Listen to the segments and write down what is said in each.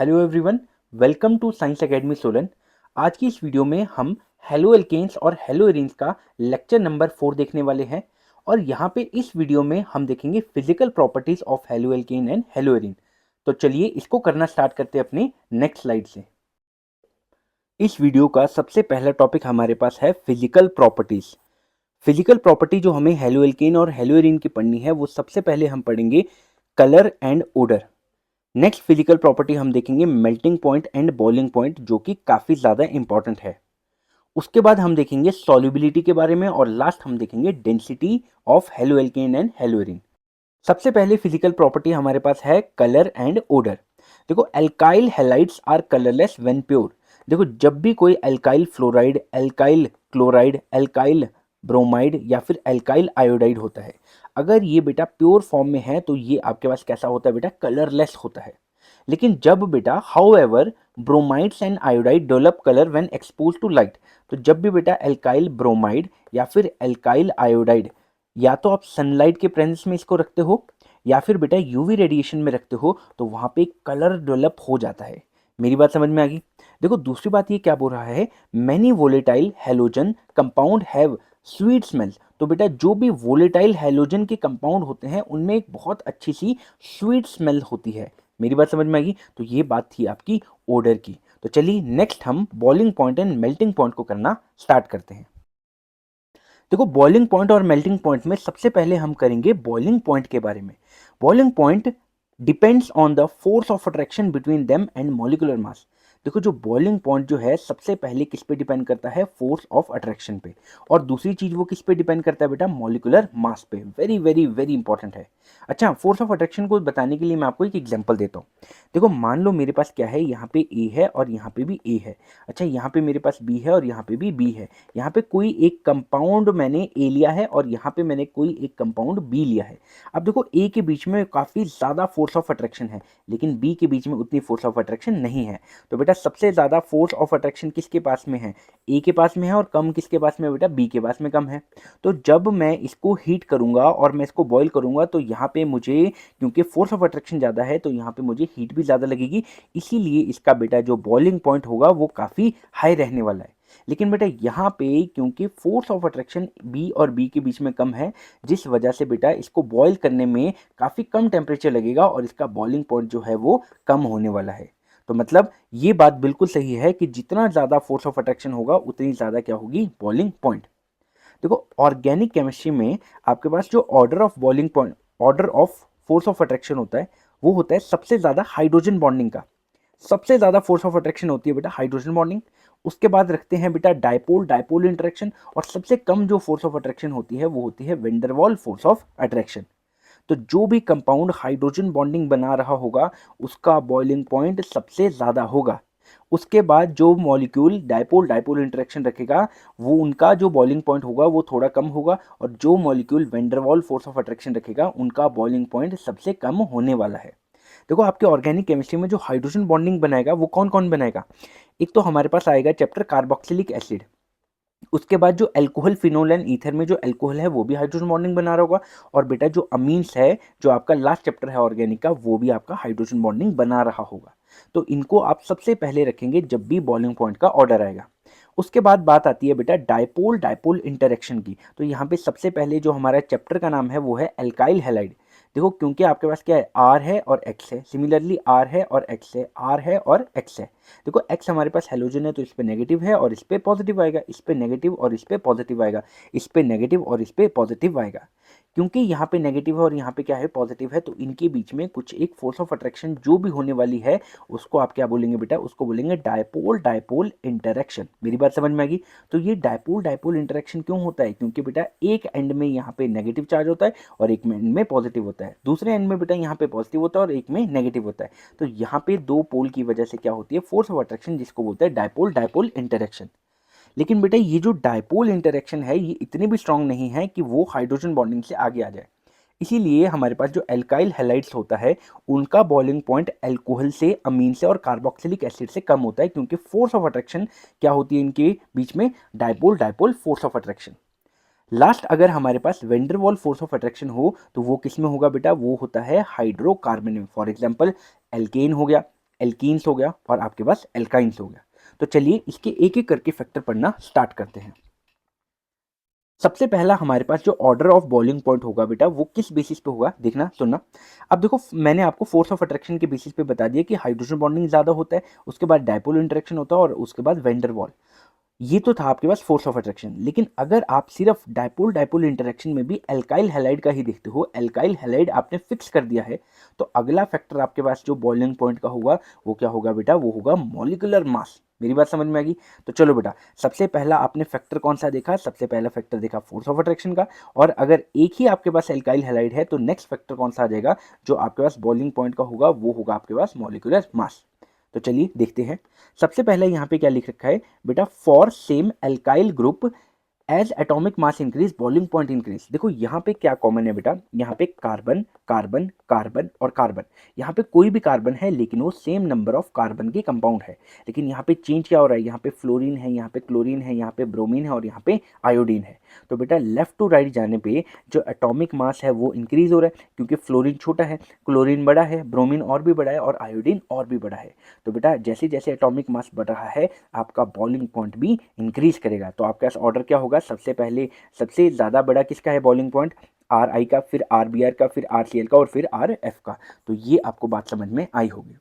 Hello everyone, welcome to science academy Solan. आज की इस वीडियो में हम हेलो एल्केन्स और हेलो एरीन्स का लेक्चर नंबर 4 देखने वाले हैं। और यहाँ पे इस वीडियो में हम देखेंगे physical properties of halo alkene and halo arene. तो चलिए इसको करना स्टार्ट करते हैं अपने नेक्स्ट स्लाइड से। इस वीडियो का सबसे पहला टॉपिक हमारे पास है फिजिकल प्रॉपर्टीज। फिजिकल प्रॉपर्टी जो हमें हेलो एल्केन और हेलो एरीन की पढ़नी है वो सबसे पहले हम पढ़ेंगे colour and odour. Next physical property हम देखेंगे melting point and boiling point, जो कि काफ़ी ज़्यादा इंपॉर्टेंट है। उसके बाद हम देखेंगे सॉल्युबिलिटी के बारे में और लास्ट हम देखेंगे density of halo alkene and halo arene. सबसे पहले फिजिकल प्रॉपर्टी हमारे पास है कलर एंड ओडर। देखो, alkyl halides are colourless when pure. देखो, जब भी कोई alkyl fluoride, alkyl chloride, alkyl bromide या फिर एल्काइल आयोडाइड होता है, अगर ये बेटा प्योर फॉर्म में है तो ये आपके पास कैसा होता है बेटा, कलरलेस होता है। लेकिन जब बेटा however bromides and iodide develop colour when expose to light, तो जब भी बेटा एल्काइल ब्रोमाइड या फिर एल्काइल आयोडाइड, या तो आप सनलाइट के प्रेजेंस में इसको रखते हो या फिर बेटा यूवी रेडिएशन में रखते हो, तो वहां पे कलर डेवलप हो जाता है। मेरी बात समझ में आ गई। देखो, दूसरी बात ये क्या बोल रहा है, many volatile halogen compound have sweet smell. तो बेटा जो भी वोलेटाइल हैलोजन के कंपाउंड होते हैं उनमें एक बहुत अच्छी सी स्वीट स्मेल होती है। मेरी बात समझ में आ गई। तो ये बात थी आपकी ओडर की। तो चलिए नेक्स्ट हम boiling point and melting point को करना स्टार्ट करते हैं। देखो, बॉइलिंग पॉइंट और मेल्टिंग पॉइंट में सबसे पहले हम करेंगे बॉइलिंग पॉइंट के बारे में। Boiling point depends on the force of attraction between them and molecular mass. देखो, जो बॉइलिंग पॉइंट जो है सबसे पहले किस पे डिपेंड करता है, फोर्स ऑफ अट्रैक्शन पे। और दूसरी चीज वो किस पे डिपेंड करता है बेटा, मॉलिक्यूलर मास पे। वेरी वेरी वेरी इंपॉर्टेंट है। अच्छा, फोर्स ऑफ अट्रैक्शन को बताने के लिए मैं आपको एक एग्जांपल देता हूँ। देखो, मान लो मेरे पास क्या है, यहाँ पे ए है और यहाँ पे भी ए है। अच्छा, यहाँ पे मेरे पास बी है और यहाँ पे भी बी है। यहाँ पे कोई एक कंपाउंड मैंने ए लिया है और यहाँ पे मैंने कोई एक कंपाउंड बी लिया है। अब देखो, ए के बीच में काफ़ी ज़्यादा फोर्स ऑफ अट्रैक्शन है, लेकिन बी के बीच में उतनी फोर्स ऑफ अट्रैक्शन नहीं है। तो बेटा सबसे ज़्यादा फोर्स ऑफ अट्रैक्शन किसके पास में है, ए के पास में है, और कम किसके पास में है बेटा, बी के पास में कम है। तो जब मैं इसको हीट करूंगा और मैं इसको बॉईल करूंगा तो यहाँ पे मुझे, क्योंकि फोर्स ऑफ अट्रैक्शन ज़्यादा है, तो यहाँ पे मुझे हीट भी ज़्यादा लगेगी। इसीलिए इसका बेटा जो बॉइलिंग पॉइंट होगा वो काफ़ी हाई रहने वाला है। लेकिन बेटा यहाँ पे क्योंकि फोर्स ऑफ अट्रैक्शन बी और बी के बीच में कम है, जिस वजह से बेटा इसको बॉईल करने में काफ़ी कम टेम्परेचर लगेगा और इसका बॉइलिंग पॉइंट जो है वो कम होने वाला है। तो मतलब ये बात बिल्कुल सही है कि जितना ज़्यादा फोर्स ऑफ अट्रैक्शन होगा उतनी ज़्यादा क्या होगी, बॉइलिंग पॉइंट। देखो, ऑर्गेनिक केमिस्ट्री में आपके पास जो order of boiling point, order of force of attraction होता है, वो होता है सबसे ज़्यादा हाइड्रोजन बॉन्डिंग का। सबसे ज़्यादा फोर्स ऑफ अट्रैक्शन होती है बेटा हाइड्रोजन बॉन्डिंग। उसके बाद रखते हैं बेटा डायपोल डायपोल इंटरेक्शन, और सबसे कम जो फोर्स ऑफ अट्रैक्शन होती है वो होती है वेंडरवॉल फोर्स ऑफ अट्रैक्शन। तो जो भी कंपाउंड हाइड्रोजन बॉन्डिंग बना रहा होगा उसका बॉइलिंग पॉइंट सबसे ज़्यादा होगा। उसके बाद जो मॉलिक्यूल डायपोल डायपोल इंटरेक्शन रखेगा वो उनका जो बॉइलिंग पॉइंट होगा वो थोड़ा कम होगा, और जो molecule Van der Waals force of attraction रखेगा उनका बॉइलिंग पॉइंट सबसे कम होने वाला है। देखो, आपके ऑर्गेनिक केमिस्ट्री में जो हाइड्रोजन बॉन्डिंग बनाएगा वो कौन कौन बनाएगा, एक तो हमारे पास आएगा चैप्टर कार्बोक्सिलिक एसिड। उसके बाद जो अल्कोहल फिनोल एंड ईथर में जो अल्कोहल है वो भी हाइड्रोजन बॉन्डिंग बना रहा होगा। और बेटा जो अमीन्स है, जो आपका लास्ट चैप्टर है ऑर्गेनिक का, वो भी आपका हाइड्रोजन बॉन्डिंग बना रहा होगा। तो इनको आप सबसे पहले रखेंगे जब भी बॉइलिंग पॉइंट का ऑर्डर आएगा। उसके बाद बात आती है बेटा डायपोल डायपोल इंटरेक्शन की। तो यहाँ पे सबसे पहले जो हमारा चैप्टर का नाम है वो है एल्काइल हैलाइड। देखो, क्योंकि आपके पास क्या है, आर है और एक्स है, सिमिलरली आर है और एक्स है, आर है और एक्स है। देखो, एक्स हमारे पास हेलोजन है तो इस पे नेगेटिव है और इस पे पॉजिटिव आएगा, इस पे नेगेटिव और इस पे पॉजिटिव आएगा, इस पे नेगेटिव और इस पे पॉजिटिव आएगा। क्योंकि यहाँ पे नेगेटिव है और यहाँ पे क्या है, पॉजिटिव है, तो इनके बीच में कुछ एक फोर्स ऑफ अट्रैक्शन जो भी होने वाली है उसको आप क्या बोलेंगे बेटा, उसको बोलेंगे डायपोल डायपोल इंटरेक्शन। मेरी बात समझ में आ गई। तो ये डायपोल डायपोल इंटरेक्शन क्यों होता है, क्योंकि बेटा एक एंड में यहाँ पे नेगेटिव चार्ज होता है और एक एंड में पॉजिटिव होता है, दूसरे एंड में बेटा यहाँ पे पॉजिटिव होता है और एक में नेगेटिव होता है। तो यहाँ पे दो पोल की वजह से क्या होती है, फोर्स ऑफ अट्रैक्शन, जिसको बोलते हैं डायपोल डायपोल इंटरेक्शन। लेकिन बेटा ये जो डायपोल इंटरेक्शन है ये इतनी भी स्ट्रांग नहीं है कि वो हाइड्रोजन बॉन्डिंग से आगे आ जाए। इसीलिए हमारे पास जो एल्काइल हैलाइड्स होता है उनका बॉइलिंग पॉइंट अल्कोहल से, अमीन से और कार्बोक्सिलिक एसिड से कम होता है, क्योंकि फोर्स ऑफ अट्रैक्शन क्या होती है इनके बीच में, dipole dipole force of attraction. Last अगर हमारे पास वेंडरवॉल फोर्स ऑफ अट्रैक्शन हो तो वो किस में होगा बेटा, वो होता है हाइड्रोकार्बन में। फॉर एग्जांपल एल्केन हो गया, एल्कीन्स हो गया और आपके पास एल्काइंस हो गया। तो चलिए इसके एक एक करके फैक्टर पढ़ना स्टार्ट करते हैं। सबसे पहला हमारे पास जो ऑर्डर ऑफ बॉइलिंग पॉइंट होगा बेटा, वो किस बेसिस पे होगा, देखना सुनना। अब देखो, मैंने आपको फोर्स ऑफ अट्रैक्शन के बेसिस पे बता दिया कि हाइड्रोजन बॉन्डिंग ज़्यादा होता है, उसके बाद डायपोल इंटरेक्शन होता है और उसके बाद वेंडर वॉल। ये तो था आपके पास फोर्स ऑफ अट्रैक्शन। लेकिन अगर आप सिर्फ डायपोल डायपोल इंटरेक्शन में भी एल्काइल हैलाइड का ही देखते हो, एल्काइल हैलाइड आपने फिक्स कर दिया है, तो अगला फैक्टर आपके पास जो बॉइलिंग पॉइंट का होगा वो क्या होगा बेटा, वो होगा मॉलिक्यूलर मास। मेरी बात समझ में आ गई? तो चलो बेटा, सबसे पहला आपने फैक्टर कौन सा देखा, सबसे पहला फैक्टर देखा फोर्स ऑफ अट्रैक्शन का। और अगर एक ही आपके पास एल्काइल हैलाइड है तो नेक्स्ट फैक्टर कौन सा आ जाएगा जो आपके पास बॉइलिंग पॉइंट का होगा, वो होगा आपके पास मॉलिक्यूलर मास। तो चलिए देखते हैं। सबसे पहले यहाँ पे क्या लिख रखा है बेटा, for same alkyl group as atomic mass increase boiling point increase. देखो यहाँ पे क्या कॉमन है बेटा, यहाँ पे कार्बन कार्बन कार्बन और कार्बन, यहाँ पे कोई भी कार्बन है लेकिन वो सेम नंबर ऑफ कार्बन के कंपाउंड है। लेकिन यहाँ पे चेंज क्या हो रहा है, यहाँ पे फ्लोरीन है, यहाँ पे क्लोरीन है, यहाँ पे ब्रोमीन है और यहाँ पे आयोडीन है। तो बेटा लेफ्ट टू राइट जाने पे जो एटॉमिक मास है वो इंक्रीज हो रहा है, क्योंकि फ्लोरीन छोटा है, क्लोरीन बड़ा है, ब्रोमीन और भी बड़ा है और आयोडीन और भी बड़ा है। तो बेटा जैसे जैसे एटॉमिक मास बढ़ रहा है आपका बॉइलिंग पॉइंट भी इंक्रीज करेगा। तो आपका ऑर्डर क्या होगा, सबसे पहले सबसे ज़्यादा बड़ा किसका है बॉइलिंग पॉइंट, आर आई का, फिर आर बी आर का, फिर आर सी एल का और फिर आर एफ का। तो ये आपको बात समझ में आई होगी।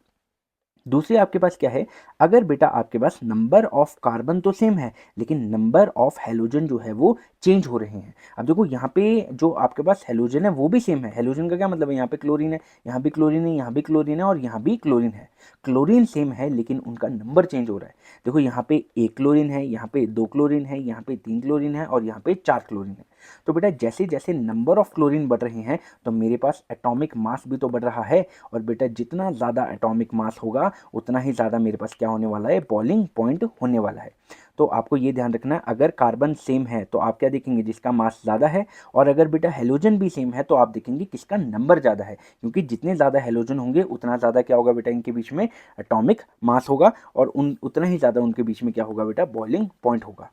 दूसरे आपके पास क्या है, अगर बेटा आपके पास नंबर ऑफ कार्बन तो सेम है लेकिन नंबर ऑफ हेलोजन जो है वो चेंज हो रहे हैं। अब देखो यहाँ पे जो आपके पास हेलोजन है वो भी सेम है। हेलोजन का क्या मतलब है, यहाँ पे क्लोरीन है, यहाँ भी क्लोरीन है, यहाँ भी क्लोरीन है और यहाँ भी क्लोरीन है। क्लोरीन सेम है लेकिन उनका नंबर चेंज हो रहा है। देखो यहाँ पे एक क्लोरीन है, यहाँ पे दो क्लोरीन है, यहाँ पे तीन क्लोरीन है और यहाँ पे चार क्लोरीन है। तो बेटा जैसे जैसे नंबर ऑफ क्लोरीन बढ़ रहे हैं तो मेरे पास एटॉमिक मास भी तो बढ़ रहा है। और बेटा जितना ज़्यादा एटॉमिक मास होगा उतना ही ज़्यादा मेरे पास क्या होने वाला है, बॉइलिंग पॉइंट होने वाला है। तो आपको ये ध्यान रखना है, अगर कार्बन सेम है तो आप क्या देखेंगे, जिसका मास ज़्यादा है। और अगर बेटा हेलोजन भी सेम है तो आप देखेंगे किसका नंबर ज़्यादा है, क्योंकि जितने ज़्यादा हेलोजन होंगे उतना ज़्यादा क्या होगा बेटा, इनके बीच में एटॉमिक मास होगा और उतना ही ज़्यादा उनके बीच में क्या होगा बेटा, बॉइलिंग पॉइंट होगा।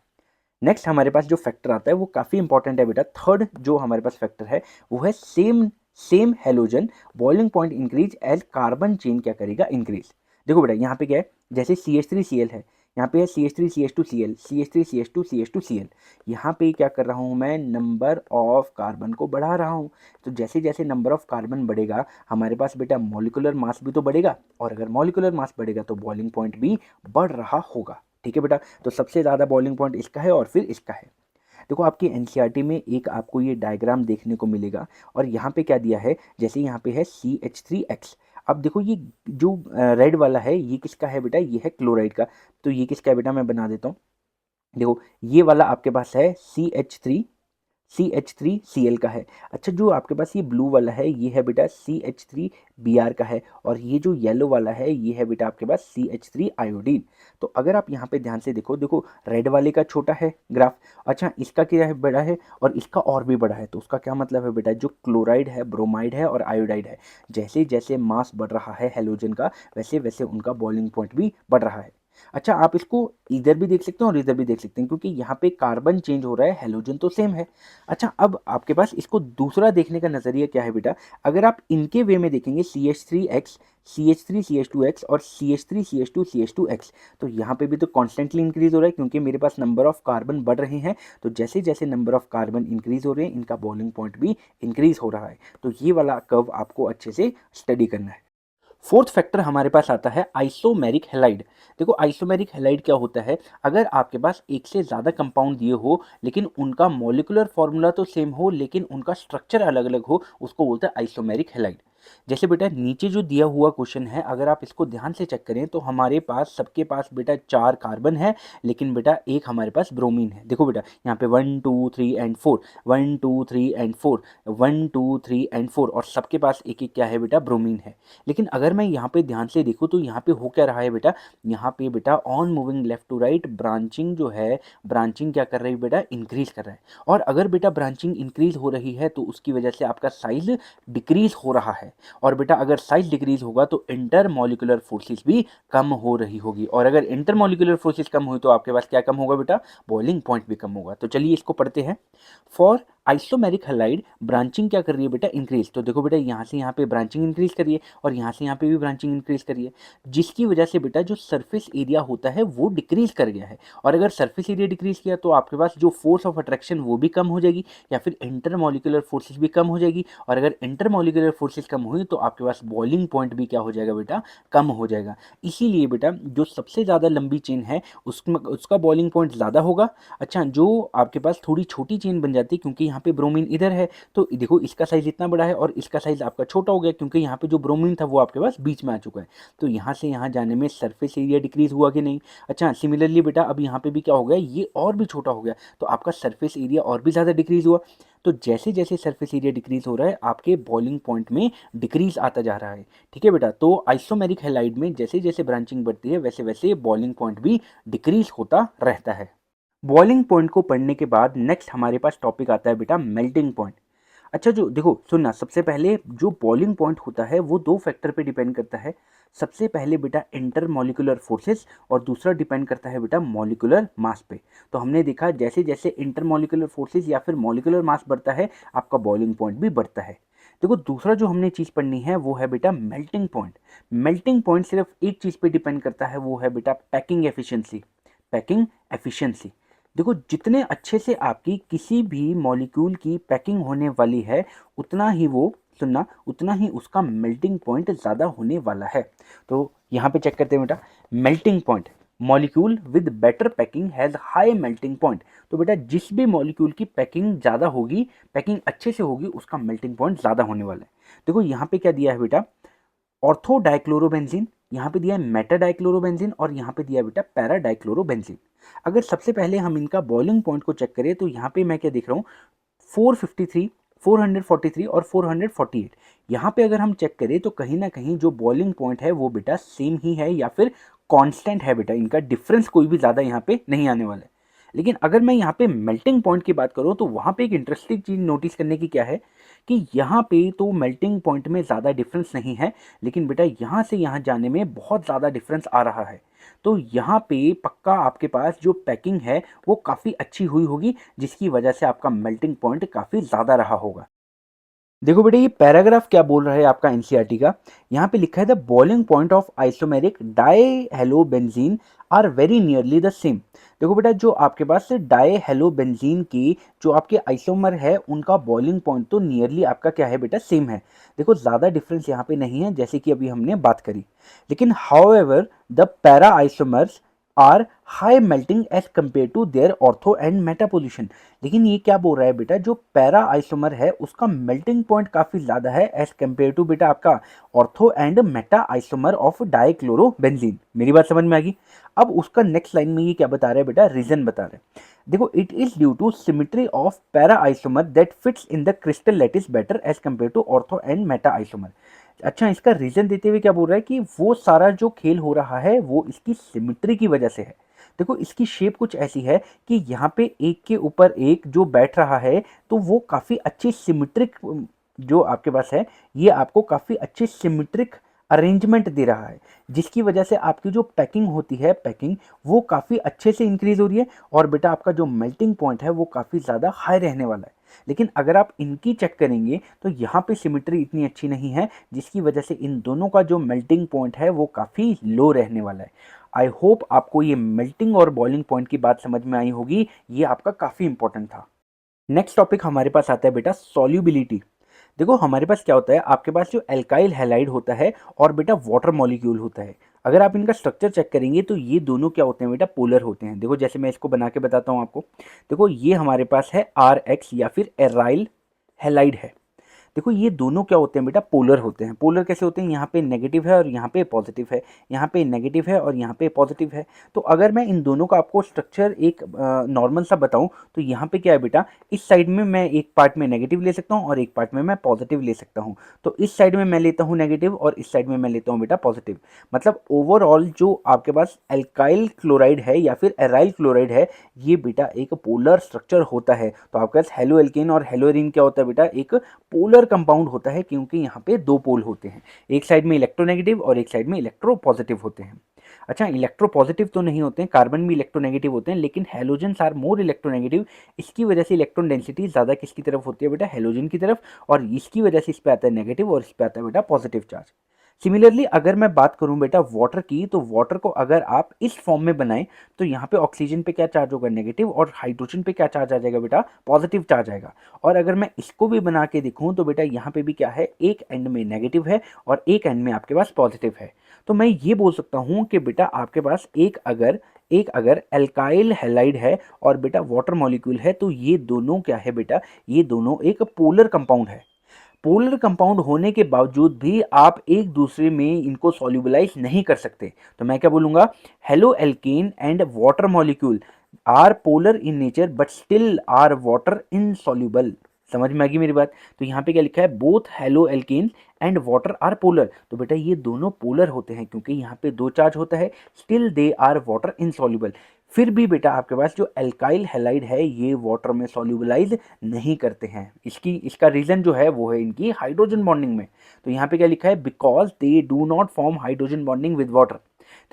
नेक्स्ट हमारे पास जो फैक्टर आता है वो काफ़ी इंपॉर्टेंट है बेटा। थर्ड जो हमारे पास फैक्टर है वो है same same halogen boiling point increase as carbon chain क्या करेगा, इंक्रीज। देखो बेटा यहाँ पे क्या है, जैसे CH3Cl है, यहाँ पे है CH3CH2Cl, CH3CH2CH2Cl। यहाँ पे क्या कर रहा हूँ मैं, नंबर ऑफ कार्बन को बढ़ा रहा हूँ। तो जैसे जैसे नंबर ऑफ कार्बन बढ़ेगा हमारे पास बेटा मॉलिक्यूलर मास भी तो बढ़ेगा, और अगर मॉलिक्यूलर मास बढ़ेगा तो बॉइलिंग पॉइंट भी बढ़ रहा होगा। ठीक है बेटा, तो सबसे ज़्यादा बॉइलिंग पॉइंट इसका है और फिर इसका है। देखो आपकी एनसीईआरटी में एक आपको ये डायग्राम देखने को मिलेगा और यहाँ पे क्या दिया है, जैसे यहाँ पे है CH3X। अब देखो ये जो रेड वाला है ये किसका है बेटा, ये है क्लोराइड का। तो ये किसका है बेटा, मैं बना देता हूँ। देखो ये वाला आपके पास है CH3Cl का है। अच्छा जो आपके पास ये ब्लू वाला है ये है बेटा CH3Br का है, और ये जो येलो वाला है ये है बेटा आपके पास CH3 आयोडीन। तो अगर आप यहाँ पे ध्यान से देखो, देखो रेड वाले का छोटा है ग्राफ, अच्छा इसका क्या है, बड़ा है, और इसका और भी बड़ा है। तो उसका क्या मतलब है बेटा, जो क्लोराइड है, ब्रोमाइड है और आयोडाइड है, जैसे जैसे मास बढ़ रहा है हेलोजन का वैसे वैसे उनका बॉइलिंग पॉइंट भी बढ़ रहा है। अच्छा आप इसको इधर भी देख सकते हैं और इधर भी देख सकते हैं, क्योंकि यहाँ पे कार्बन चेंज हो रहा है, हेलोजन तो सेम है। अच्छा अब आपके पास इसको दूसरा देखने का नज़रिया क्या है बेटा, अगर आप इनके वे में देखेंगे CH3X, CH3CH2X और CH3CH2CH2X, तो यहाँ पे भी तो कॉन्स्टेंटली इंक्रीज हो रहा है, क्योंकि मेरे पास नंबर ऑफ कार्बन बढ़ रहे हैं। तो जैसे जैसे नंबर ऑफ कार्बन इंक्रीज हो रहे हैं इनका बॉइलिंग पॉइंट भी इंक्रीज हो रहा है। तो ये वाला कर्व आपको अच्छे से स्टडी करना है। फोर्थ फैक्टर हमारे पास आता है आइसोमेरिक हैलाइड। देखो आइसोमेरिक हैलाइड क्या होता है, अगर आपके पास एक से ज़्यादा कंपाउंड दिए हो लेकिन उनका मॉलिक्यूलर फॉर्मूला तो सेम हो लेकिन उनका स्ट्रक्चर अलग अलग हो, उसको बोलते हैं आइसोमेरिक हैलाइड। जैसे बेटा नीचे जो दिया हुआ क्वेश्चन है अगर आप इसको ध्यान से चेक करें तो हमारे पास सबके पास बेटा 4 कार्बन है, लेकिन बेटा एक हमारे पास ब्रोमीन है। देखो बेटा यहाँ पे 1 2 3 एंड 4, 1 2 3 एंड 4, 1 2 3 एंड 4, और सबके पास एक एक क्या है बेटा, ब्रोमीन है। लेकिन अगर मैं यहाँ पे ध्यान से देखूँ तो यहाँ पे हो क्या रहा है बेटा, यहाँ पे बेटा on moving left to right branching जो है, ब्रांचिंग क्या कर रही है बेटा, इंक्रीज कर रहा है। और अगर बेटा ब्रांचिंग इंक्रीज हो रही है तो उसकी वजह से आपका साइज डिक्रीज हो रहा है। और बेटा अगर साइज डिक्रीज होगा तो इंटर मॉलिक्यूलर फोर्सेस भी कम हो रही होगी, और अगर इंटर मॉलिक्यूलर फोर्सेस कम हुई तो आपके पास क्या कम होगा बेटा, बॉइलिंग पॉइंट भी कम होगा। तो चलिए इसको पढ़ते हैं। फॉर आइसोमेरिक हैलाइड ब्रांचिंग क्या कर रही है बेटा, इंक्रीज। तो देखो बेटा यहाँ से यहाँ पे ब्रांचिंग इंक्रीज करिए और यहाँ से यहाँ पे भी ब्रांचिंग इंक्रीज करिए, जिसकी वजह से बेटा जो सरफेस एरिया होता है वो डिक्रीज कर गया है। और अगर सरफेस एरिया डिक्रीज किया तो आपके पास जो फोर्स ऑफ अट्रैक्शन वो भी कम हो जाएगी, या फिर इंटरमॉलिक्यूलर फोर्सेस भी कम हो जाएगी। और अगर इंटरमॉलिक्यूलर फोर्सेस कम हुई तो आपके पास बॉइलिंग पॉइंट भी क्या हो जाएगा बेटा, कम हो जाएगा। इसीलिए बेटा जो सबसे ज़्यादा लंबी चेन है उसमें उसका बॉइलिंग पॉइंट ज़्यादा होगा। अच्छा, जो आपके पास थोड़ी छोटी चेन बन जाती है क्योंकि यहाँ पे ब्रोमीन इधर है, तो देखो इसका साइज इतना बड़ा है और इसका साइज आपका छोटा हो गया क्योंकि यहाँ पे जो ब्रोमीन था वो आपके पास बीच में आ चुका है। तो यहाँ से यहाँ जाने में सरफेस एरिया डिक्रीज हुआ कि नहीं। अच्छा, सिमिलरली बेटा अब यहाँ पे भी क्या हो गया, ये और भी छोटा हो गया, तो आपका सरफेस एरिया और भी ज़्यादा डिक्रीज हुआ। तो जैसे जैसे सरफेस एरिया डिक्रीज हो रहा है आपके बॉइलिंग पॉइंट में डिक्रीज आता जा रहा है। ठीक है बेटा, तो आइसोमेरिक हैलाइड में जैसे जैसे ब्रांचिंग बढ़ती है वैसे वैसे बॉइलिंग पॉइंट भी डिक्रीज होता रहता है। बॉइलिंग पॉइंट को पढ़ने के बाद नेक्स्ट हमारे पास टॉपिक आता है बेटा मेल्टिंग पॉइंट। अच्छा, जो देखो सुनना, सबसे पहले जो बॉइलिंग पॉइंट होता है वो दो फैक्टर पे डिपेंड करता है। सबसे पहले बेटा इंटर मॉलिक्यूलर फोर्सेस और दूसरा डिपेंड करता है बेटा मॉलिक्यूलर मास पे। तो हमने देखा जैसे जैसे इंटर मॉलिक्यूलर फोर्सेस या फिर मॉलिक्यूलर मास बढ़ता है आपका बॉइलिंग पॉइंट भी बढ़ता है। देखो दूसरा जो हमने चीज़ पढ़नी है वो है बेटा मेल्टिंग पॉइंट। मेल्टिंग पॉइंट सिर्फ एक चीज़ पे डिपेंड करता है, वो है बेटा पैकिंग एफिशिएंसी। पैकिंग एफिशिएंसी, देखो जितने अच्छे से आपकी किसी भी मॉलिक्यूल की पैकिंग होने वाली है उतना ही वो, सुनना, उतना ही उसका मेल्टिंग पॉइंट ज़्यादा होने वाला है। तो यहाँ पे चेक करते हैं बेटा, melting point, molecule with better packing has high melting point. तो बेटा जिस भी मॉलिक्यूल की पैकिंग ज़्यादा होगी, पैकिंग अच्छे से होगी, उसका मेल्टिंग पॉइंट ज़्यादा होने वाला है। देखो यहाँ पे क्या दिया है बेटा, ऑर्थो डाइक्लोरोबेंजीन, यहाँ पे दिया है मेटा डाइक्लोरोबेंजीन और यहाँ पे दिया है बेटा पैरा डाइक्लोरोबेंजीन। अगर सबसे पहले हम इनका बॉइलिंग पॉइंट को चेक करें तो यहाँ पे मैं क्या देख रहा हूँ, 453, 443 और 448। यहाँ पे अगर हम चेक करें तो कहीं ना कहीं जो बॉइलिंग पॉइंट है वो बेटा सेम ही है या फिर कांस्टेंट है बेटा, इनका डिफरेंस कोई भी ज़्यादा यहाँ पे नहीं आने वाला है। लेकिन अगर मैं यहाँ पे मेल्टिंग पॉइंट की बात करूँ तो वहाँ पे एक इंटरेस्टिंग चीज़ नोटिस करने की क्या है कि यहाँ पे तो मेल्टिंग पॉइंट में ज़्यादा डिफरेंस नहीं है, लेकिन बेटा यहाँ से यहाँ जाने में बहुत ज़्यादा डिफरेंस आ रहा है। तो यहाँ पे पक्का आपके पास जो पैकिंग है वो काफ़ी अच्छी हुई होगी, जिसकी वजह से आपका मेल्टिंग पॉइंट काफ़ी ज़्यादा रहा होगा। देखो बेटा ये पैराग्राफ क्या बोल रहा है आपका एनसीईआरटी का, यहाँ पे लिखा है the boiling point of isomeric dihalobenzene are very nearly the same. देखो बेटा जो आपके पास डाईहेलोबेंजीन की जो आपके आइसोमर है उनका बॉइलिंग पॉइंट तो नियरली आपका क्या है बेटा, सेम है। देखो ज़्यादा डिफरेंस यहाँ पे नहीं है जैसे कि अभी हमने बात करी। लेकिन however the para isomers are high melting as compare to their ortho and meta pollution. लेकिन ये क्या बोल रहा है बेटा, जो पैरा आइसोमर है उसका मेल्टिंग पॉइंट काफ़ी ज़्यादा है एज कम्पेयर टू बेटा आपका ortho and meta isomer of dichlorobenzene. मेरी बात समझ में आ गई। अब उसका नेक्स्ट लाइन में ये क्या बता रहा है बेटा, रीजन बता रहा है। देखो it is due to symmetry of para isomer that fits in the crystal lattice better as compare to ortho and meta isomer. अच्छा, इसका रीजन देते हुए क्या बोल रहा है कि वो सारा जो खेल हो रहा है वो इसकी सिमिट्री की वजह से है। देखो इसकी शेप कुछ ऐसी है कि यहाँ पे एक के ऊपर एक जो बैठ रहा है तो वो काफ़ी अच्छी सिमिट्रिक जो आपके पास है, ये आपको काफ़ी अच्छी सिमिट्रिक अरेंजमेंट दे रहा है, जिसकी वजह से आपकी जो पैकिंग होती है, पैकिंग वो काफ़ी अच्छे से इंक्रीज हो रही है और बेटा आपका जो मेल्टिंग पॉइंट है वो काफ़ी ज़्यादा हाई रहने वाला है। लेकिन अगर आप इनकी चेक करेंगे तो यहाँ पे सिमिट्री इतनी अच्छी नहीं है, जिसकी वजह से इन दोनों का जो मेल्टिंग पॉइंट है वो काफ़ी लो रहने वाला है। आई होप आपको ये मेल्टिंग और बॉइलिंग पॉइंट की बात समझ में आई होगी, ये आपका काफ़ी इंपॉर्टेंट था। नेक्स्ट टॉपिक हमारे पास आता है बेटा सॉल्युबिलिटी। देखो हमारे पास क्या होता है, आपके पास जो एल्काइल हैलाइड होता है और बेटा वाटर मॉलिक्यूल होता है। अगर आप इनका स्ट्रक्चर चेक करेंगे तो ये दोनों क्या होते हैं बेटा, पोलर होते हैं। देखो जैसे मैं इसको बना के बताता हूँ आपको। देखो ये हमारे पास है RX या फिर एराइल हैलाइड है। देखो ये दोनों क्या होते हैं बेटा, पोलर होते हैं। पोलर कैसे होते हैं, यहाँ पे नेगेटिव है और यहाँ पे पॉजिटिव है, यहाँ पे नेगेटिव है और यहाँ पे पॉजिटिव है। तो अगर मैं इन दोनों का आपको स्ट्रक्चर एक नॉर्मल सा बताऊं तो यहाँ पे क्या है बेटा, इस साइड में मैं एक पार्ट में नेगेटिव ले सकता हूँ और एक पार्ट में मैं पॉजिटिव ले सकता हूँ। तो इस साइड में मैं लेता हूँ नेगेटिव और इस साइड में मैं लेता हूँ बेटा पॉजिटिव। मतलब ओवरऑल जो आपके पास एल्काइल क्लोराइड है या फिर एराइल क्लोराइड है, ये बेटा एक पोलर स्ट्रक्चर होता है। तो आपके पास हेलो एल्केन और हेलो एरीन क्या होता है बेटा, एक पोलर कंपाउंड होता है क्योंकि यहाँ पे दो पोल होते हैं, एक साइड में इलेक्ट्रोनेगेटिव और एक साइड में इलेक्ट्रोपॉजिटिव होते हैं। अच्छा, इलेक्ट्रोपॉजिटिव तो नहीं होते हैं, कार्बन भी इलेक्ट्रोनेगेटिव होते हैं, लेकिन हैलोजेंस आर मोर इलेक्ट्रोनेगेटिव। इसकी वजह से इलेक्ट्रॉन डेंसिटी ज़्यादा किसकी तरफ होती है बेटा, हैलोजन की तरफ, और इसकी वजह से इस पे आता है नेगेटिव और इस पे आता है बेटा पॉजिटिव चार्ज। सिमिलरली अगर मैं बात करूं बेटा वाटर की, तो वाटर को अगर आप इस फॉर्म में बनाएं तो यहाँ पे ऑक्सीजन पे क्या चार्ज होगा, नेगेटिव, और हाइड्रोजन पे क्या चार्ज आ जाएगा बेटा, पॉजिटिव चार्ज आएगा। और अगर मैं इसको भी बना के दिखूं तो बेटा यहाँ पे भी क्या है, एक एंड में नेगेटिव है और एक एंड में आपके पास पॉजिटिव है। तो मैं ये बोल सकता हूँ कि बेटा आपके पास एक अगर एल्काइल हैलाइड है और बेटा वाटर मॉलिक्यूल है, तो ये दोनों क्या है बेटा, ये दोनों एक पोलर कंपाउंड है। पोलर कंपाउंड होने के बावजूद भी आप एक दूसरे में इनको सॉल्युबलाइज नहीं कर सकते। तो मैं क्या बोलूंगा, halo alkane and water molecule are polar in nature but still are water insoluble. समझ में आ गई मेरी बात। तो यहाँ पे क्या लिखा है, both halo alkane and water are polar. तो बेटा ये दोनों पोलर होते हैं क्योंकि यहाँ पे दो चार्ज होता है, still they are water insoluble. फिर भी बेटा आपके पास जो एल्काइल हैलाइड है ये वाटर में सॉल्युबलाइज नहीं करते हैं। इसका रीजन जो है वो है इनकी हाइड्रोजन बॉन्डिंग में। तो यहाँ पे क्या लिखा है, because they do not form hydrogen bonding with water.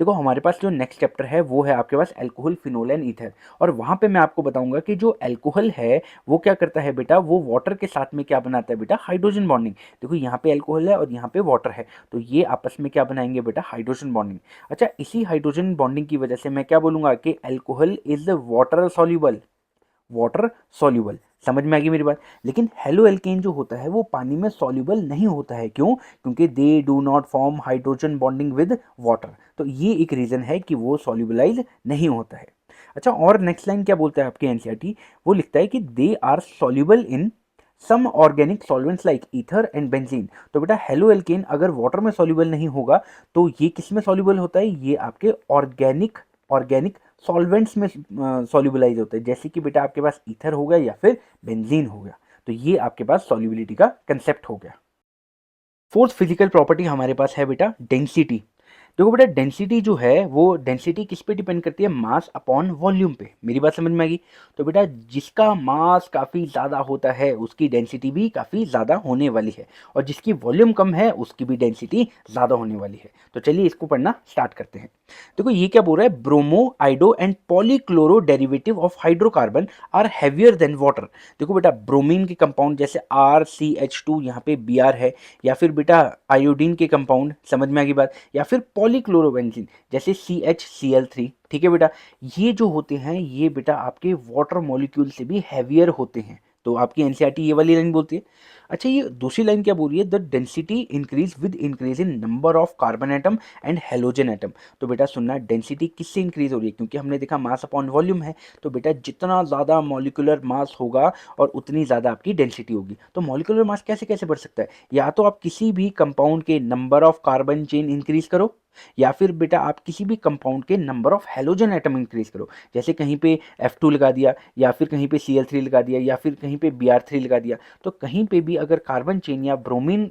देखो हमारे पास जो नेक्स्ट चैप्टर है वो है आपके पास अल्कोहल, फिनोल एंड ईथर, और वहाँ पे मैं आपको बताऊंगा कि जो अल्कोहल है वो क्या करता है बेटा, वो वाटर के साथ में क्या बनाता है बेटा, हाइड्रोजन बॉन्डिंग। देखो यहाँ पे अल्कोहल है और यहाँ पे वाटर है, तो ये आपस में क्या बनाएंगे बेटा, हाइड्रोजन बॉन्डिंग। अच्छा, इसी हाइड्रोजन बॉन्डिंग की वजह से मैं क्या बोलूंगा कि alcohol is water soluble, water soluble. समझ में आ गई मेरी बात। लेकिन हेलो एल्केन जो होता है वो पानी में सॉल्युबल नहीं होता है। क्यों? क्योंकि they do not form hydrogen bonding with water. तो ये एक रीजन है कि वो सॉल्युबलाइज नहीं होता है। अच्छा, और नेक्स्ट लाइन क्या बोलता है आपके एनसीईआरटी, वो लिखता है कि they are soluble in some organic solvents like ether and benzene. तो बेटा हेलो एल्केन अगर वाटर में सॉल्युबल नहीं होगा तो ये किस में सॉल्युबल होता है, ये आपके ऑर्गेनिक सॉल्वेंट्स में सॉल्युबलाइज होता है, जैसे कि बेटा आपके पास ईथर हो गया या फिर बेंजीन हो गया। तो ये आपके पास सॉल्युबिलिटी का कंसेप्ट हो गया। फोर्थ फिजिकल प्रॉपर्टी हमारे पास है बेटा डेंसिटी। देखो बेटा डेंसिटी जो है वो डेंसिटी किस पे डिपेंड करती है, मास अपॉन वॉल्यूम पे। मेरी बात समझ में आ गई। तो बेटा जिसका मास काफ़ी ज़्यादा होता है उसकी डेंसिटी भी काफ़ी ज़्यादा होने वाली है, और जिसकी वॉल्यूम कम है उसकी भी डेंसिटी ज़्यादा होने वाली है। तो चलिए इसको पढ़ना स्टार्ट करते हैं। देखो ये क्या बोल रहा है, bromo iodo and polychloro derivative of hydrocarbon are heavier than water. देखो बेटा ब्रोमीन के कंपाउंड जैसे RCH2, यहाँ पे Br है, या फिर बेटा आयोडीन के कंपाउंड, समझ में आ गई बात, या फिर पॉलीक्लोरोबेंजीन जैसे CHCl3। ठीक है बेटा, ये जो होते हैं ये बेटा आपके वाटर मॉलिक्यूल से भी हैवियर होते हैं। तो आपकी एनसीईआरटी ये वाली लाइन बोलती है। अच्छा, ये दूसरी लाइन क्या बोल रही है, the density increase with increase in number of carbon atom and halogen atom. तो बेटा सुनना, डेंसिटी किससे इंक्रीज हो रही है, क्योंकि हमने देखा मास अपॉन वॉल्यूम है। तो बेटा जितना ज़्यादा मॉलिकुलर मास होगा और उतनी ज़्यादा आपकी डेंसिटी होगी। तो मॉलिकुलर मास कैसे कैसे बढ़ सकता है, या तो आप किसी भी कंपाउंड के number of carbon chain increase करो, या फिर बेटा आप किसी भी कंपाउंड के number of halogen atom increase करो। जैसे कहीं पे F2 लगा दिया, या फिर कहीं पे Cl3 लगा दिया, या फिर कहीं पे Br3 लगा दिया। तो कहीं पे भी अगर कार्बन चेन या ब्रोमीन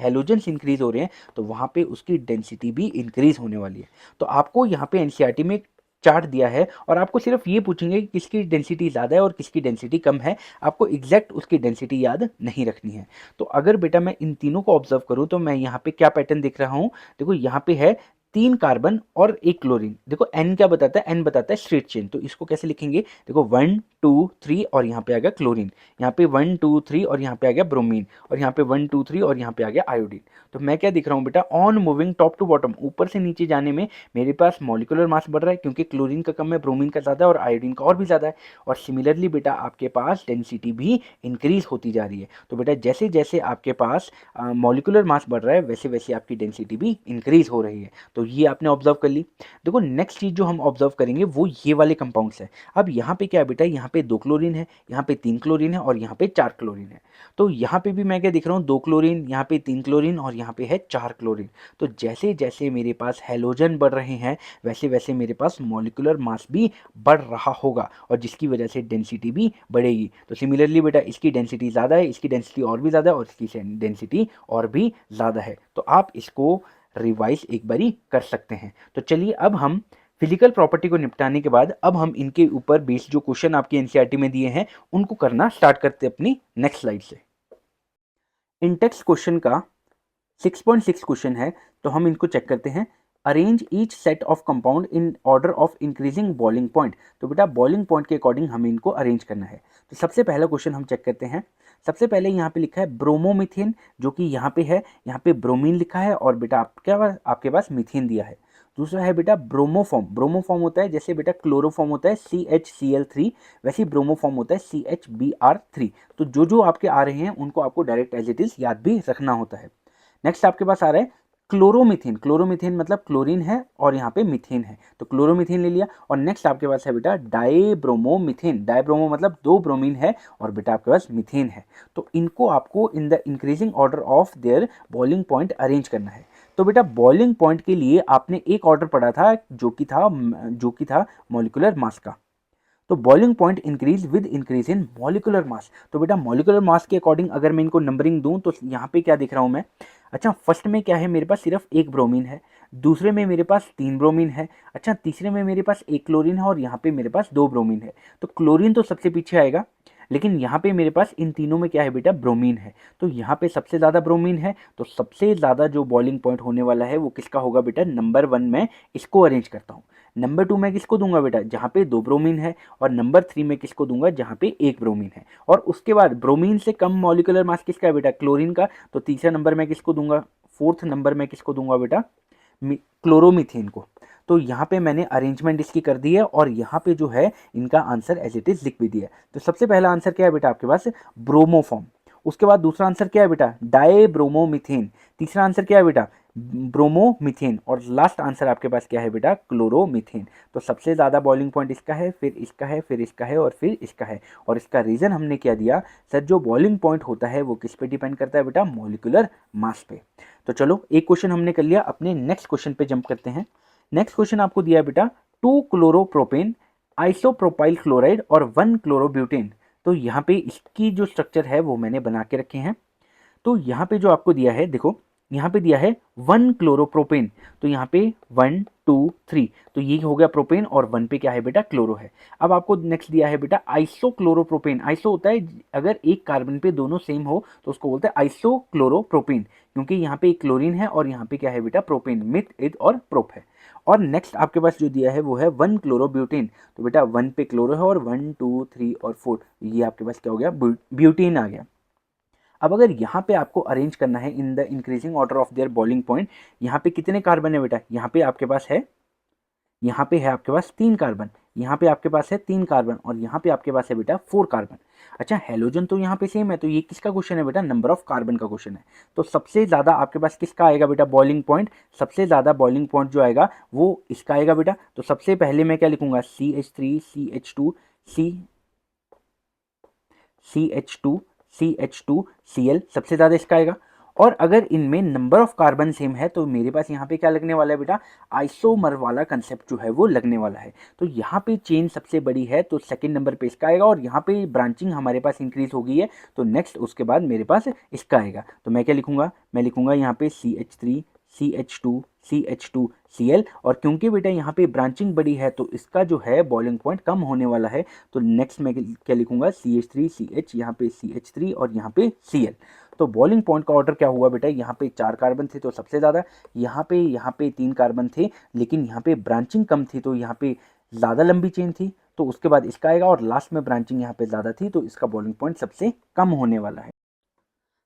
हेलोजन्स इंक्रीज हो रहे हैं तो वहाँ पे उसकी डेंसिटी भी इंक्रीज होने वाली है। तो आपको यहाँ पे एनसीईआरटी में चार्ट दिया है और आपको सिर्फ ये पूछेंगे कि किसकी डेंसिटी ज़्यादा है और किसकी डेंसिटी कम है। आपको एग्जैक्ट उसकी डेंसिटी याद नहीं रखनी है। तो अगर बेटा मैं इन तीनों को ऑब्जर्व करूँ तो मैं यहाँ पे क्या पैटर्न देख रहा हूँ, देखो यहाँ पे है 3 कार्बन और 1 क्लोरीन। देखो N क्या बताता है, N बताता है स्ट्रेट चेन। तो इसको कैसे लिखेंगे, देखो 1 2 3 और यहाँ पे आ गया क्लोरीन, यहाँ पे 1 2 3 और यहाँ पे आ गया ब्रोमीन, और यहाँ पे 1 2 3 और यहाँ पे आ गया आयोडीन। तो मैं क्या दिख रहा हूँ बेटा, on moving top to bottom, ऊपर से नीचे जाने में मेरे पास मॉलिकुलर मास बढ़ रहा है, क्योंकि क्लोरीन का कम है, ब्रोमीन का ज़्यादा है और आयोडीन का और भी ज़्यादा है। और सिमिलरली बेटा आपके पास डेंसिटी भी इंक्रीज होती जा रही है। तो बेटा जैसे जैसे आपके पास मॉलिकुलर मास बढ़ रहा है वैसे वैसे आपकी डेंसिटी भी इंक्रीज हो रही है। तो ये आपने ऑब्जर्व कर ली। देखो नेक्स्ट चीज जो हम ऑब्जर्व करेंगे वो ये वाले कंपाउंड्स है। अब यहाँ पे क्या है बेटा, यहाँ पे 2 क्लोरीन है, यहाँ पे 3 क्लोरीन है और यहाँ पे 4 क्लोरीन है। तो यहाँ पे भी मैं क्या दिख रहा हूँ, 2 क्लोरीन, यहाँ पे 3 क्लोरीन और यहाँ पे है 4 क्लोरीन। तो जैसे जैसे मेरे पास हेलोजन बढ़ रहे हैं वैसे वैसे मेरे पास मॉलिकुलर मास भी बढ़ रहा होगा, और जिसकी वजह से डेंसिटी भी बढ़ेगी। तो सिमिलरली बेटा इसकी डेंसिटी ज़्यादा है, इसकी डेंसिटी और भी ज़्यादा है और इसकी डेंसिटी और भी ज़्यादा है। तो आप इसको रिवाइज एक बारी कर सकते हैं। तो चलिए अब हम फिजिकल प्रॉपर्टी को निपटाने के बाद अब हम इनके ऊपर बेस्ड जो क्वेश्चन आपके एनसीईआरटी में दिए हैं उनको करना स्टार्ट करते हैं अपनी नेक्स्ट स्लाइड से। इन टेक्स्ट क्वेश्चन का 6.6 क्वेश्चन है, तो हम इनको चेक करते हैं। Arrange each set of compound in order of increasing boiling point. तो बेटा बॉइलिंग पॉइंट के अकॉर्डिंग हमें इनको अरेंज करना है। तो सबसे पहला क्वेश्चन हम चेक करते हैं। सबसे पहले यहाँ पे लिखा है ब्रोमोमीथेन, जो कि यहाँ पे है, यहाँ पे ब्रोमीन लिखा है और बेटा आपके पास मीथेन दिया है। दूसरा है बेटा ब्रोमोफॉर्म। ब्रोमोफॉर्म होता है जैसे बेटा क्लोरोफॉर्म होता है CHCl3, वैसे ही ब्रोमोफॉर्म होता है CHBr3। तो जो आपके आ रहे हैं उनको आपको डायरेक्ट एज इट इज याद भी रखना होता है। नेक्स्ट आपके पास आ रहा है क्लोरोमीथेन। क्लोरोमीथेन मतलब क्लोरीन है और यहाँ पे मीथेन है, तो क्लोरोमीथेन ले लिया। और नेक्स्ट आपके पास है बेटा डाईब्रोमोमीथेन। डाईब्रोमो मतलब दो ब्रोमीन है और बेटा आपके पास मीथेन है। तो इनको आपको in the increasing order of their boiling point arrange करना है। तो बेटा बॉइलिंग पॉइंट के लिए आपने एक ऑर्डर पढ़ा था जो कि था मॉलिक्यूलर मास का। तो boiling point increase with increase in molecular mass. तो बेटा मॉलिक्यूलर मास के अकॉर्डिंग अगर मैं इनको नंबरिंग दूं तो यहाँ पे क्या दिख रहा हूँ मैं। अच्छा, फर्स्ट में क्या है, मेरे पास सिर्फ एक ब्रोमीन है। दूसरे में मेरे पास 3 ब्रोमीन है। अच्छा, तीसरे में मेरे पास एक क्लोरीन है और यहाँ पे मेरे पास 2 ब्रोमीन है। तो क्लोरीन तो सबसे पीछे आएगा, लेकिन यहाँ पे मेरे पास इन तीनों में क्या है बेटा, ब्रोमीन है। तो यहाँ पे सबसे ज़्यादा ब्रोमीन है, तो सबसे ज़्यादा जो बॉइलिंग पॉइंट होने वाला है वो किसका होगा बेटा, नंबर 1 में इसको अरेंज करता हूँ। नंबर 2 में किसको दूंगा बेटा, जहाँ पे 2 ब्रोमीन है। और नंबर 3 में किसको दूंगा, जहाँ पे 1 ब्रोमीन है। और उसके बाद ब्रोमीन से कम मॉलिक्यूलर मास किसका है बेटा, क्लोरीन का। तो तीसरा नंबर में किसको दूंगा, फोर्थ नंबर में किसको दूंगा बेटा, क्लोरोमीथेन को। तो यहाँ पे मैंने अरेंजमेंट इसकी कर दी है और यहाँ पे जो है इनका आंसर एज इट इज लिख भी दिया है। तो सबसे पहला आंसर क्या है बेटा आपके पास, ब्रोमोफॉर्म। उसके बाद दूसरा आंसर क्या है बेटा, डाईब्रोमोमीथेन। तीसरा आंसर क्या है बेटा, ब्रोमोमीथेन। और लास्ट आंसर आपके पास क्या है बेटा, क्लोरोमीथेन। तो सबसे ज़्यादा बॉइलिंग पॉइंट इसका है, फिर इसका है, फिर इसका है और फिर इसका है। और इसका रीज़न हमने क्या दिया सर, जो बॉइलिंग पॉइंट होता है वो किस पे डिपेंड करता है बेटा, मॉलिक्यूलर मास पे। तो चलो एक क्वेश्चन हमने कर लिया, अपने नेक्स्ट क्वेश्चन पे जंप करते हैं। नेक्स्ट क्वेश्चन आपको दिया है बेटा 2 क्लोरोप्रोपेन, आइसोप्रोपाइल क्लोराइड और 1 क्लोरोब्यूटेन। तो यहाँ पे इसकी जो स्ट्रक्चर है वो मैंने बना के रखे हैं। तो यहाँ पे जो आपको दिया है, देखो यहाँ पे दिया है 1 क्लोरोप्रोपेन। तो यहाँ पे 1 2 3, तो ये हो गया प्रोपेन और 1 पे क्या है बेटा, क्लोरो है। अब आपको नेक्स्ट दिया है बेटा आइसो क्लोरोप्रोपेन। आइसो होता है अगर एक कार्बन पे दोनों सेम हो तो उसको बोलते हैं आइसो क्लोरोप्रोपेन, क्योंकि यहाँ पे एक क्लोरीन है और यहाँ पे क्या है बेटा, प्रोपेन, मिथ इथ और प्रोप है। और नेक्स्ट आपके पास जो दिया है वो है 1 क्लोरोब्यूटेन। तो बेटा 1 पे क्लोरो है और 1 2 3 और 4, ये आपके पास क्या हो गया, ब्यूटेन आ गया। अब अगर यहाँ पे आपको अरेंज करना है in the increasing order of their boiling point, यहाँ पे कितने कार्बन है बेटा, यहाँ पे आपके पास है, यहाँ पे है आपके पास 3 कार्बन, यहाँ पे आपके पास है 3 कार्बन और यहाँ पे आपके पास है बेटा 4 कार्बन। अच्छा, हेलोजन तो यहाँ पे सेम है, तो ये किसका क्वेश्चन है बेटा, नंबर ऑफ कार्बन का क्वेश्चन है। तो सबसे ज़्यादा आपके पास किसका आएगा बेटा, बॉइलिंग पॉइंट। सबसे ज़्यादा बॉइलिंग पॉइंट जो आएगा वो इसका आएगा बेटा। तो सबसे पहले मैं क्या लिखूंगा, CH3 CH2Cl, सबसे ज़्यादा इसका आएगा। और अगर इनमें नंबर ऑफ कार्बन सेम है तो मेरे पास यहाँ पे क्या लगने वाला है बेटा, आइसोमर वाला कंसेप्ट जो है वो लगने वाला है। तो यहाँ पे चेन सबसे बड़ी है तो सेकंड नंबर पे इसका आएगा और यहाँ पे ब्रांचिंग हमारे पास इंक्रीज हो गई है तो नेक्स्ट उसके बाद मेरे पास इसका आएगा। तो मैं क्या लिखूंगा, मैं लिखूंगा यहाँ पे CH3 CH2Cl। और क्योंकि बेटा यहाँ पे ब्रांचिंग बड़ी है तो इसका जो है बॉइलिंग पॉइंट कम होने वाला है। तो नेक्स्ट मैं क्या लिखूंगा, CH3CH, यहाँ पे CH3 और यहाँ पे Cl। तो बॉइलिंग पॉइंट का ऑर्डर क्या हुआ बेटा, यहाँ पे 4 कार्बन थे तो सबसे ज़्यादा, यहाँ पे 3 कार्बन थे लेकिन यहाँ पे ब्रांचिंग कम थी तो यहाँ पे ज़्यादा लंबी चेन थी तो उसके बाद इसका आएगा। और लास्ट में ब्रांचिंग यहाँ पे ज़्यादा थी तो इसका बॉइलिंग पॉइंट सबसे कम होने वाला है।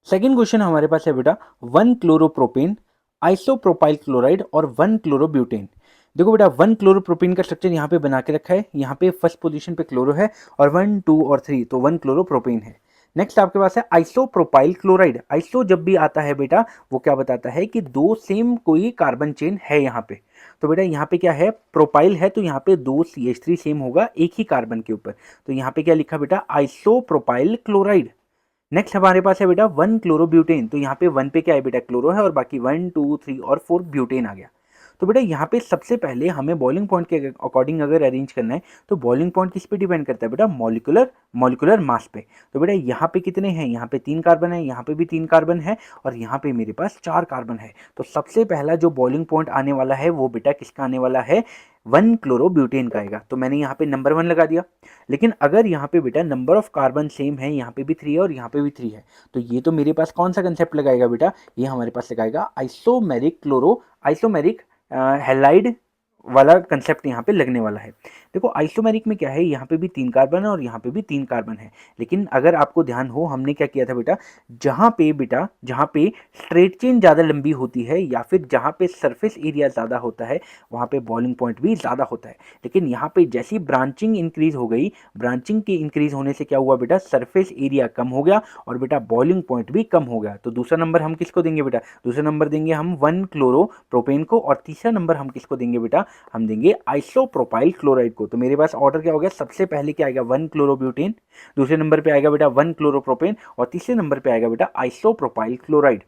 सेकेंड क्वेश्चन हमारे पास है बेटा 1 क्लोरोप्रोपेन, आइसोप्रोपाइल क्लोराइड और 1 क्लोरोब्यूटेन। देखो बेटा 1 क्लोरोप्रोपेन का स्ट्रक्चर यहाँ पे बना के रखा है, यहाँ पे फर्स्ट पोजीशन पे क्लोरो है और 1 2 और 3 तो 1 क्लोरोप्रोपेन है। नेक्स्ट आपके पास है आइसोप्रोपाइल क्लोराइड। आइसो जब भी आता है बेटा वो क्या बताता है कि दो सेम कोई कार्बन चेन है यहाँ पे। तो बेटा यहाँ पे क्या है, प्रोपाइल है तो यहाँ पे 2 CH3 सेम होगा एक ही कार्बन के ऊपर। तो यहाँ पे क्या लिखा बेटा, आइसोप्रोपाइल क्लोराइड। नेक्स्ट हमारे पास है बेटा 1 क्लोरोब्यूटेन। तो यहाँ पे 1 पे क्या है बेटा, क्लोरो है और बाकी 1 2 3 और 4 ब्यूटेन आ गया। तो बेटा यहाँ पे सबसे पहले हमें बॉइलिंग पॉइंट के अकॉर्डिंग अगर अरेंज करना है तो बॉइलिंग पॉइंट किस पे डिपेंड करता है बेटा, मॉलिक्यूलर मास पे। तो बेटा यहाँ पे कितने हैं, यहाँ पे 3 कार्बन है, यहाँ पे भी 3 कार्बन है और यहाँ पे मेरे पास 4 कार्बन है। तो सबसे पहला जो बॉइलिंग पॉइंट आने वाला है वो बेटा किसका आने वाला है, 1 क्लोरोब्यूटेन का आएगा। तो मैंने यहाँ पे नंबर 1 लगा दिया। लेकिन अगर यहाँ पे बेटा नंबर ऑफ कार्बन सेम है, यहाँ पे भी 3 है और यहाँ पे भी 3 है, तो ये तो मेरे पास कौन सा कंसेप्ट लगाएगा बेटा, ये हमारे पास लगाएगा आइसोमेरिक हैलाइड वाला कंसेप्ट यहाँ पे लगने वाला है। देखो आइसोमेरिक में क्या है, यहाँ पे भी 3 कार्बन है और यहाँ पे भी 3 कार्बन है। लेकिन अगर आपको ध्यान हो, हमने क्या किया था बेटा, जहाँ पे स्ट्रेट चेन ज़्यादा लंबी होती है या फिर जहाँ पे सरफेस एरिया ज़्यादा होता है, वहाँ पे बॉइलिंग पॉइंट भी ज़्यादा होता है। लेकिन यहाँ पे जैसी ब्रांचिंग इंक्रीज हो गई, ब्रांचिंग के इंक्रीज होने से क्या हुआ बेटा, सरफेस एरिया कम हो गया और बेटा बॉइलिंग पॉइंट भी कम हो गया। तो दूसरा नंबर हम किसको देंगे बेटा, दूसरा नंबर देंगे हम 1 क्लोरोप्रोपेन को, और तीसरा नंबर हम किसको देंगे बेटा, हम देंगे आइसोप्रोपाइल क्लोराइड को। तो मेरे पास ऑर्डर क्या हो गया, सबसे पहले क्या आएगा 1 क्लोरोब्यूटेन, दूसरे नंबर पे आएगा बेटा 1 क्लोरोप्रोपेन और तीसरे नंबर पे आएगा बेटा आइसोप्रोपाइल क्लोराइड।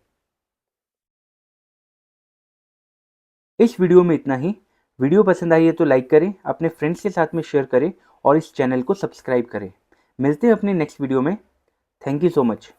इस वीडियो में इतना ही। वीडियो पसंद आई है तो लाइक करें, अपने फ्रेंड्स के साथ में शेयर करें और इस चैनल को सब्सक्राइब करें। मिलते हैं अपने नेक्स्ट वीडियो में। Thank you so much.